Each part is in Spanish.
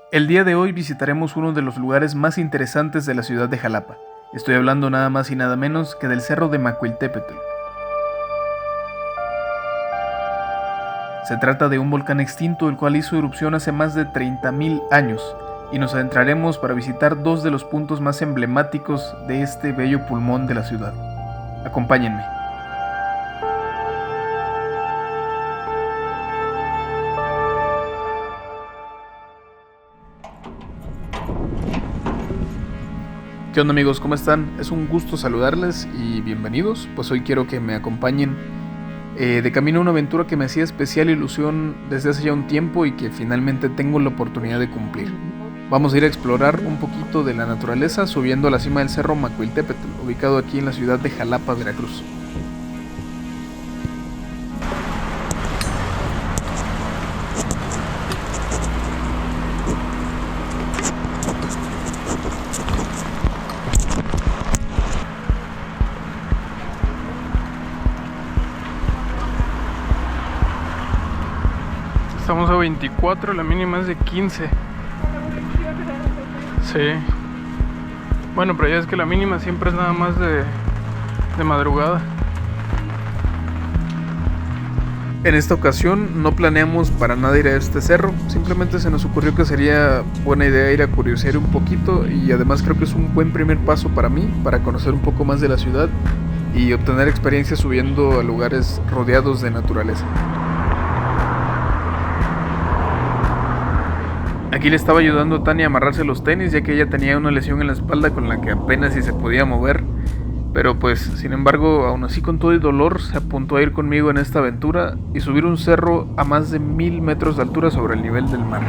El día de hoy visitaremos uno de los lugares más interesantes de la ciudad de Jalapa. Estoy hablando nada más y nada menos que del Cerro de Macuiltepetl. Se trata de un volcán extinto el cual hizo erupción hace más de 30.000 años y nos adentraremos para visitar dos de los puntos más emblemáticos de este bello pulmón de la ciudad. Acompáñenme. ¿Qué onda amigos? ¿Cómo están? Es un gusto saludarles y bienvenidos. Pues hoy quiero que me acompañen de camino a una aventura que me hacía especial ilusión desde hace ya un tiempo y que finalmente tengo la oportunidad de cumplir. Vamos a ir a explorar un poquito de la naturaleza subiendo a la cima del Cerro Macuiltepetl, ubicado aquí en la ciudad de Jalapa, Veracruz. Estamos a 24, la mínima es de 15. Sí. Bueno, pero ya es que la mínima siempre es nada más de madrugada. En esta ocasión no planeamos para nada ir a este cerro. Simplemente se nos ocurrió que sería buena idea ir a curiosear un poquito. Y además creo que es un buen primer paso para mí, para conocer un poco más de la ciudad y obtener experiencia subiendo a lugares rodeados de naturaleza. Aquí le estaba ayudando a Tania a amarrarse los tenis, ya que ella tenía una lesión en la espalda con la que apenas si se podía mover. Pero pues, sin embargo, aún así con todo el dolor, se apuntó a ir conmigo en esta aventura y subir un cerro a más de 1000 metros de altura sobre el nivel del mar.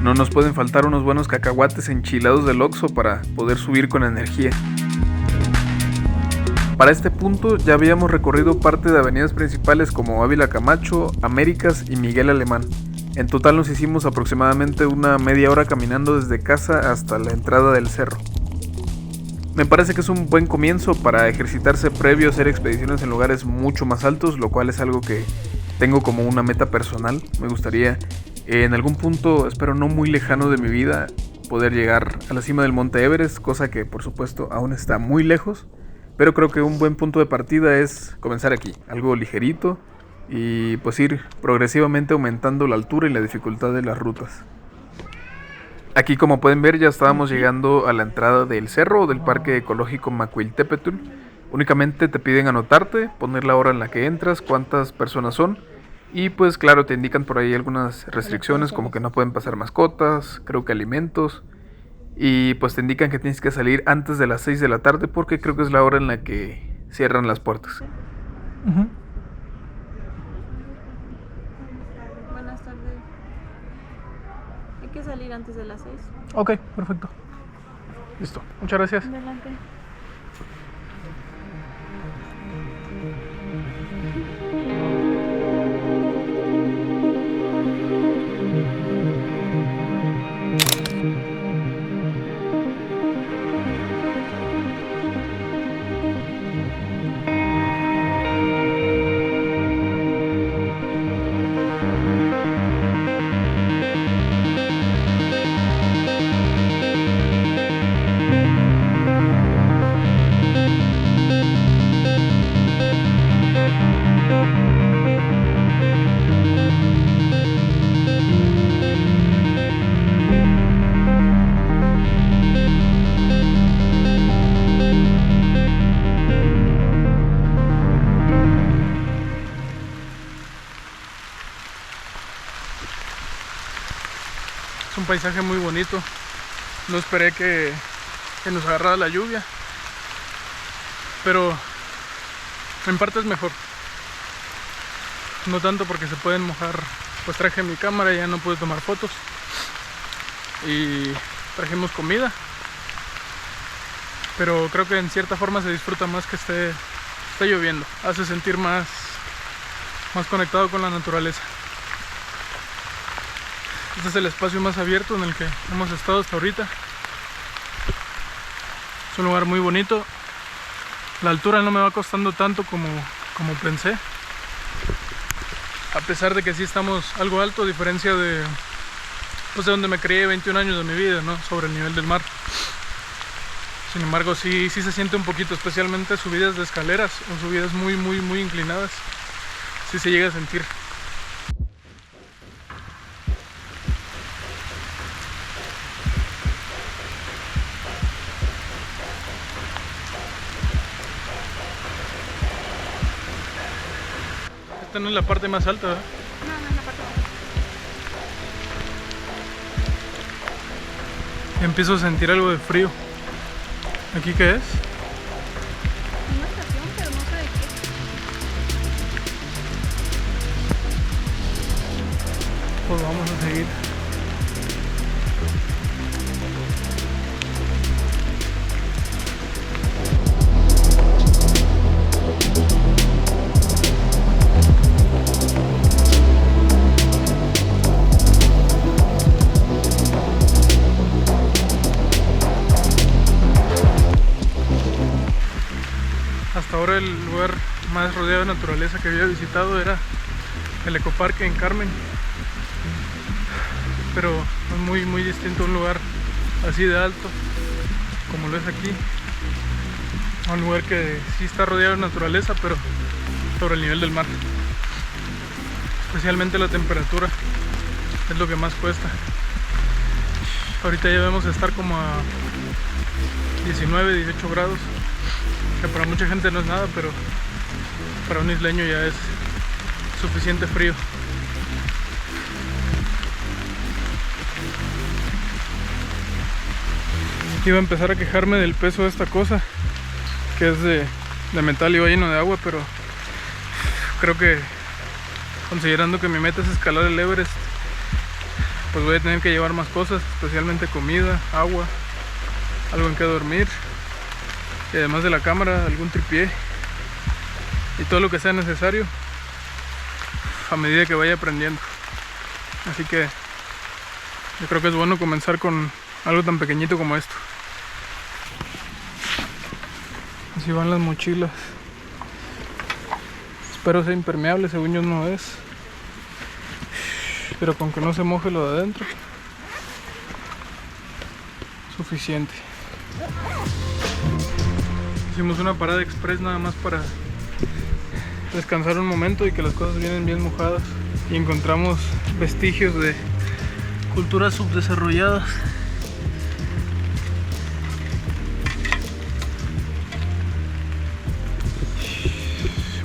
No nos pueden faltar unos buenos cacahuates enchilados del Oxxo para poder subir con energía. Para este punto ya habíamos recorrido parte de avenidas principales como Ávila Camacho, Américas y Miguel Alemán. En total nos hicimos aproximadamente una media hora caminando desde casa hasta la entrada del cerro. Me parece que es un buen comienzo para ejercitarse previo a hacer expediciones en lugares mucho más altos, lo cual es algo que tengo como una meta personal. Me gustaría en algún punto, espero no muy lejano de mi vida, poder llegar a la cima del Monte Everest, cosa que por supuesto aún está muy lejos, pero creo que un buen punto de partida es comenzar aquí, algo ligerito y pues ir progresivamente aumentando la altura y la dificultad de las rutas. Aquí, como pueden ver, ya estábamos llegando a la entrada del cerro o del parque ecológico Macuiltepetl. Únicamente te piden anotarte, poner la hora en la que entras, cuántas personas son. Y pues claro, te indican por ahí algunas restricciones como que no pueden pasar mascotas, creo que alimentos. Y pues te indican que tienes que salir antes de las 6 de la tarde porque creo que es la hora en la que cierran las puertas. Uh-huh. Buenas tardes. Hay que salir antes de las 6. Ok, perfecto. Listo, muchas gracias. Adelante. Es un paisaje muy bonito. No esperé que nos agarrara la lluvia, pero en parte es mejor. No tanto porque se pueden mojar. Pues traje mi cámara y ya no pude tomar fotos. Y trajimos comida. Pero creo que en cierta forma se disfruta más que esté lloviendo. Hace sentir más conectado con la naturaleza. Este es el espacio más abierto en el que hemos estado hasta ahorita. Es un lugar muy bonito. La altura no me va costando tanto como pensé. A pesar de que sí estamos algo alto, a diferencia de donde me crié 21 años de mi vida, ¿no? Sobre el nivel del mar. Sin embargo, sí se siente un poquito, especialmente subidas de escaleras o subidas muy inclinadas. Sí se llega a sentir. Esta no es la parte más alta, ¿verdad? No, no es la parte más alta. Empiezo a sentir algo de frío. ¿Aquí qué es? Una estación, pero no sé de qué. Pues vamos a seguir. Hasta ahora el lugar más rodeado de naturaleza que había visitado era el ecoparque en Carmen, pero es muy distinto a un lugar así de alto como lo es aquí, a un lugar que sí está rodeado de naturaleza, pero sobre el nivel del mar. Especialmente la temperatura es lo que más cuesta. Ahorita ya debemos estar como a 19, 18 grados, que para mucha gente no es nada, pero para un isleño ya es suficiente frío. Iba a empezar a quejarme del peso de esta cosa, que es de metal y va lleno de agua, pero creo que, considerando que mi meta es escalar el Everest, pues voy a tener que llevar más cosas, especialmente comida, agua, algo en que dormir, y además de la cámara, algún tripié y todo lo que sea necesario a medida que vaya aprendiendo. Así que yo creo que es bueno comenzar con algo tan pequeñito como esto. Así van las mochilas. Espero sea impermeable, según yo no es, pero con que no se moje lo de adentro, suficiente. Hicimos una parada express nada más para descansar un momento y que las cosas vienen bien mojadas, y encontramos vestigios de culturas subdesarrolladas.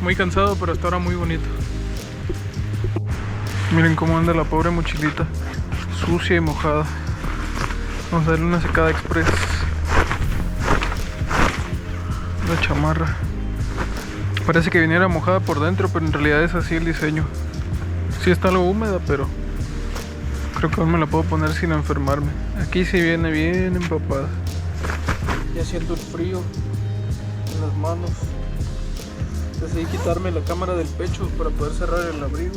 Muy cansado, pero hasta ahora muy bonito. Miren cómo anda la pobre mochilita, sucia y mojada. Vamos a darle una secada express. La chamarra parece que viniera mojada por dentro, pero en realidad es así el diseño. Sí está algo húmeda, pero creo que aún me la puedo poner sin enfermarme. Aquí sí viene bien empapada. Ya siento el frío en las manos. Decidí quitarme la cámara del pecho para poder cerrar el abrigo.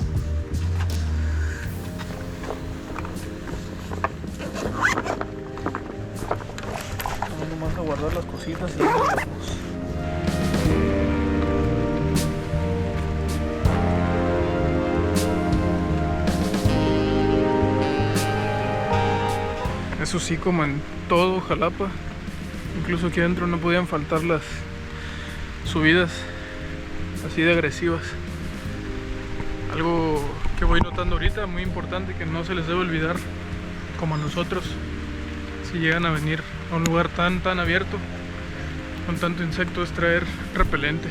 Vamos nomás a guardar las cositas y ya nos vamos. Eso sí, como en todo Jalapa, incluso aquí adentro no podían faltar las subidas así de agresivas. Algo que voy notando ahorita, muy importante, que no se les debe olvidar, como a nosotros, si llegan a venir a un lugar tan abierto con tanto insecto, es traer repelente,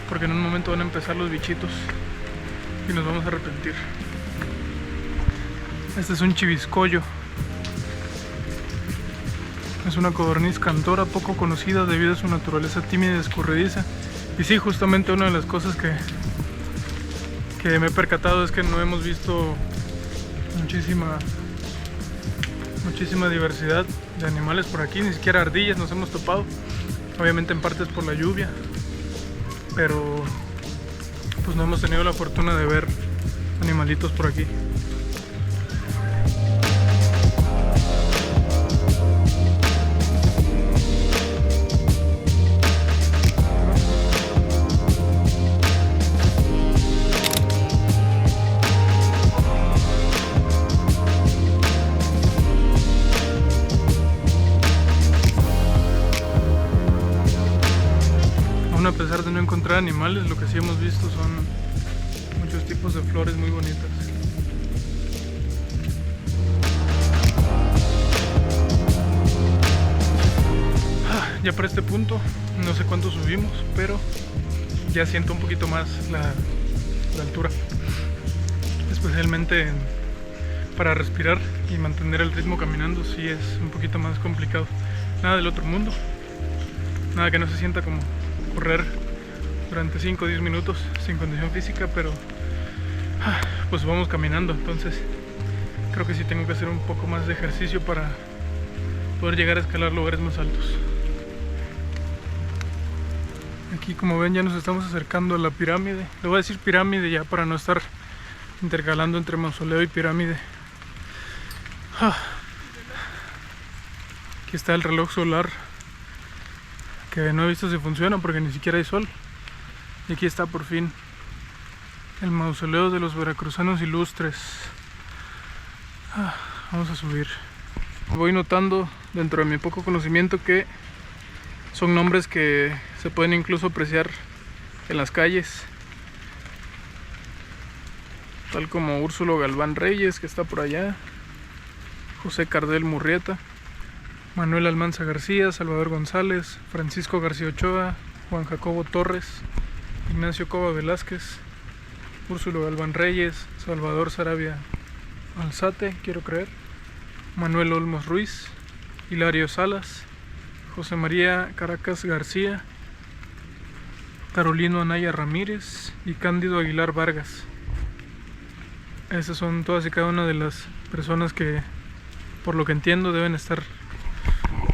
porque en un momento van a empezar los bichitos y nos vamos a arrepentir. Este es un chiviscollo. Es una codorniz cantora poco conocida debido a su naturaleza tímida y escurridiza. Y sí, justamente una de las cosas que me he percatado es que no hemos visto muchísima diversidad de animales por aquí, ni siquiera ardillas nos hemos topado. Obviamente en parte es por la lluvia, pero pues no hemos tenido la fortuna de ver animalitos por aquí. pesar de no encontrar animales, lo que sí hemos visto son muchos tipos de flores muy bonitas. Ya para este punto, no sé cuánto subimos, pero ya siento un poquito más la altura. Especialmente para respirar y mantener el ritmo caminando, sí es un poquito más complicado. Nada del otro mundo, nada que no se sienta como correr durante 5 o 10 minutos sin condición física, pero pues vamos caminando, entonces creo que sí tengo que hacer un poco más de ejercicio para poder llegar a escalar lugares más altos. Aquí, como ven, ya nos estamos acercando a la pirámide. Le voy a decir pirámide ya para no estar intercalando entre mausoleo y pirámide. Aquí está el reloj solar, que no he visto si funciona porque ni siquiera hay sol. Y aquí está por fin el mausoleo de los veracruzanos ilustres. Vamos a subir. Voy notando dentro de mi poco conocimiento que son nombres que se pueden incluso apreciar en las calles, tal como Úrsulo Galván Reyes, que está por allá, José Cardel Murrieta, Manuel Almanza García, Salvador González, Francisco García Ochoa, Juan Jacobo Torres, Ignacio Cova Velázquez, Úrsulo Galván Reyes, Salvador Sarabia Alzate, quiero creer, Manuel Olmos Ruiz, Hilario Salas, José María Caracas García, Carolino Anaya Ramírez y Cándido Aguilar Vargas. Esas son todas y cada una de las personas que, por lo que entiendo, deben estar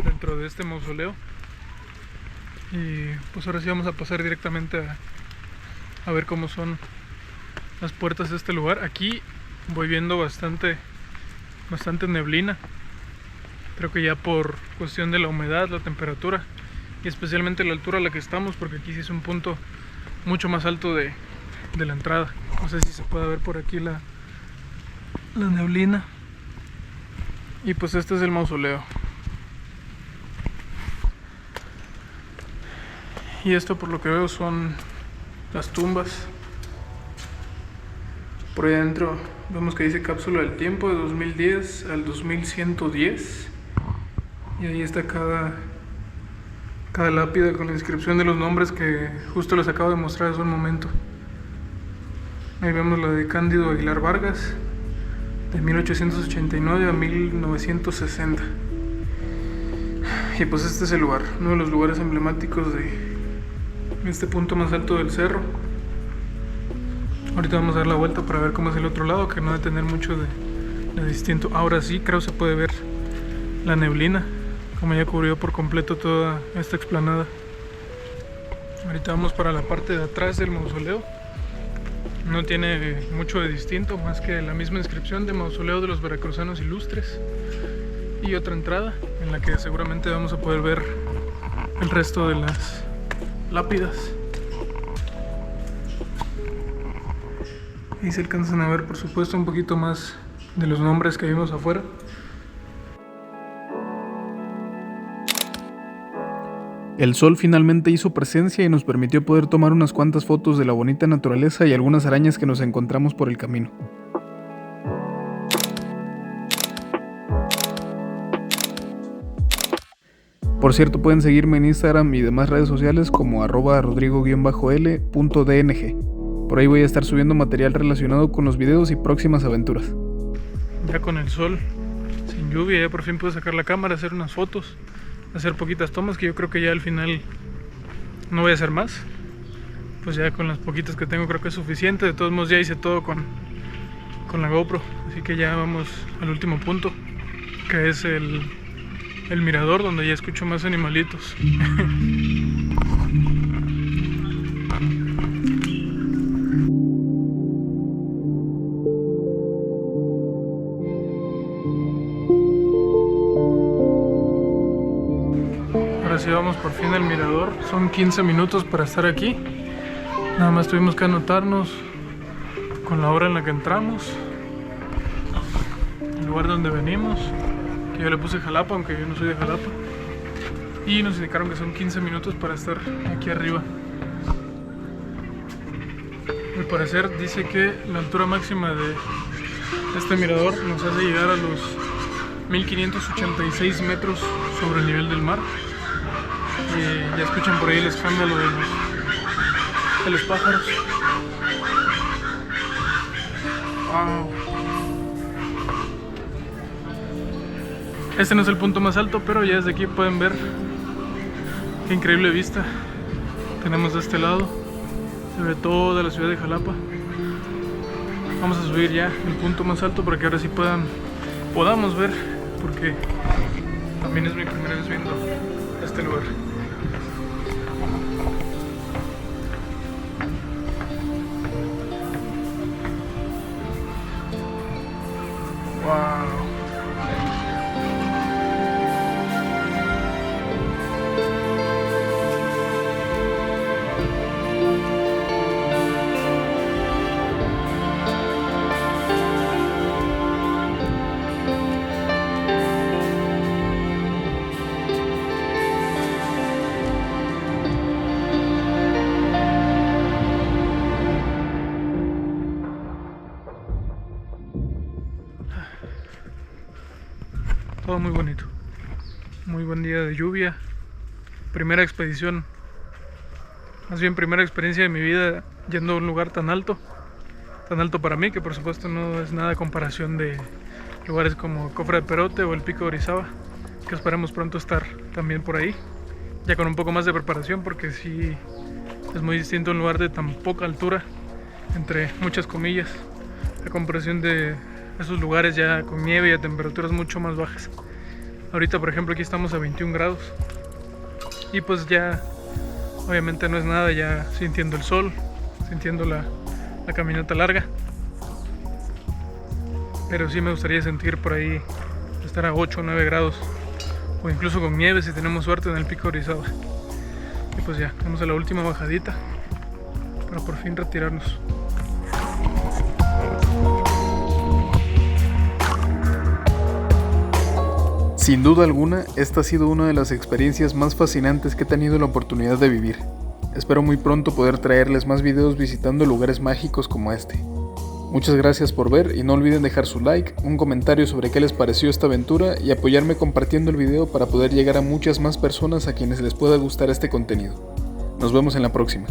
dentro de este mausoleo. Y pues ahora sí vamos a pasar directamente a ver cómo son las puertas de este lugar. Aquí voy viendo bastante neblina. Creo que ya por cuestión de la humedad, la temperatura y especialmente la altura a la que estamos, porque aquí sí es un punto mucho más alto de la entrada. No sé si se puede ver por aquí la neblina. Y pues este es el mausoleo. Y esto, por lo que veo, son las tumbas. Por ahí adentro vemos que dice cápsula del tiempo de 2010 al 2110. Y ahí está cada lápida con la inscripción de los nombres que justo les acabo de mostrar hace un momento. Ahí vemos la de Cándido Aguilar Vargas, de 1889 a 1960. Y pues este es el lugar, uno de los lugares emblemáticos de este punto más alto del cerro. Ahorita vamos a dar la vuelta para ver cómo es el otro lado, que no debe tener mucho de distinto. Ahora sí, creo que se puede ver la neblina, como ya cubrió por completo toda esta explanada. Ahorita vamos para la parte de atrás del mausoleo. No tiene mucho de distinto, más que la misma inscripción de Mausoleo de los Veracruzanos Ilustres y otra entrada en la que seguramente vamos a poder ver el resto de las lápidas. Ahí se alcanzan a ver, por supuesto, un poquito más de los nombres que vimos afuera. El sol finalmente hizo presencia y nos permitió poder tomar unas cuantas fotos de la bonita naturaleza y algunas arañas que nos encontramos por el camino. Por cierto, pueden seguirme en Instagram y demás redes sociales como @rodrigo_l.dng. Por ahí voy a estar subiendo material relacionado con los videos y próximas aventuras. Ya con el sol, sin lluvia, ya por fin pude sacar la cámara, hacer unas fotos, hacer poquitas tomas, que yo creo que ya al final no voy a hacer más. Pues ya con las poquitas que tengo creo que es suficiente. De todos modos ya hice todo con la GoPro, así que ya vamos al último punto, que es el mirador, donde ya escucho más animalitos. Ahora sí vamos por fin al mirador. Son 15 minutos para estar aquí. Nada más tuvimos que anotarnos con la hora en la que entramos, el lugar donde venimos, que yo le puse Jalapa, aunque yo no soy de Jalapa, y nos indicaron que son 15 minutos para estar aquí arriba. Al parecer dice que la altura máxima de este mirador nos hace llegar a los 1586 metros sobre el nivel del mar. Y ya escuchan por ahí el escándalo de los pájaros. Wow. Este no es el punto más alto, pero ya desde aquí pueden ver qué increíble vista tenemos de este lado. Se ve toda la ciudad de Jalapa. Vamos a subir ya el punto más alto para que ahora sí podamos ver, porque también es mi primera vez viendo este lugar. Wow. Todo muy bonito, muy buen día de lluvia, primera expedición, más bien primera experiencia de mi vida yendo a un lugar tan alto para mí, que por supuesto no es nada a comparación de lugares como Cofre de Perote o el Pico de Orizaba, que esperamos pronto estar también por ahí, ya con un poco más de preparación, porque sí es muy distinto un lugar de tan poca altura, entre muchas comillas, a comparación de esos lugares ya con nieve y a temperaturas mucho más bajas. Ahorita por ejemplo aquí estamos a 21 grados y pues ya obviamente no es nada, ya sintiendo el sol, sintiendo la caminata larga, pero sí me gustaría sentir por ahí estar a 8 o 9 grados o incluso con nieve si tenemos suerte en el Pico de Orizaba. Y pues ya, vamos a la última bajadita para por fin retirarnos. Sin duda alguna, esta ha sido una de las experiencias más fascinantes que he tenido la oportunidad de vivir. Espero muy pronto poder traerles más videos visitando lugares mágicos como este. Muchas gracias por ver y no olviden dejar su like, un comentario sobre qué les pareció esta aventura y apoyarme compartiendo el video para poder llegar a muchas más personas a quienes les pueda gustar este contenido. Nos vemos en la próxima.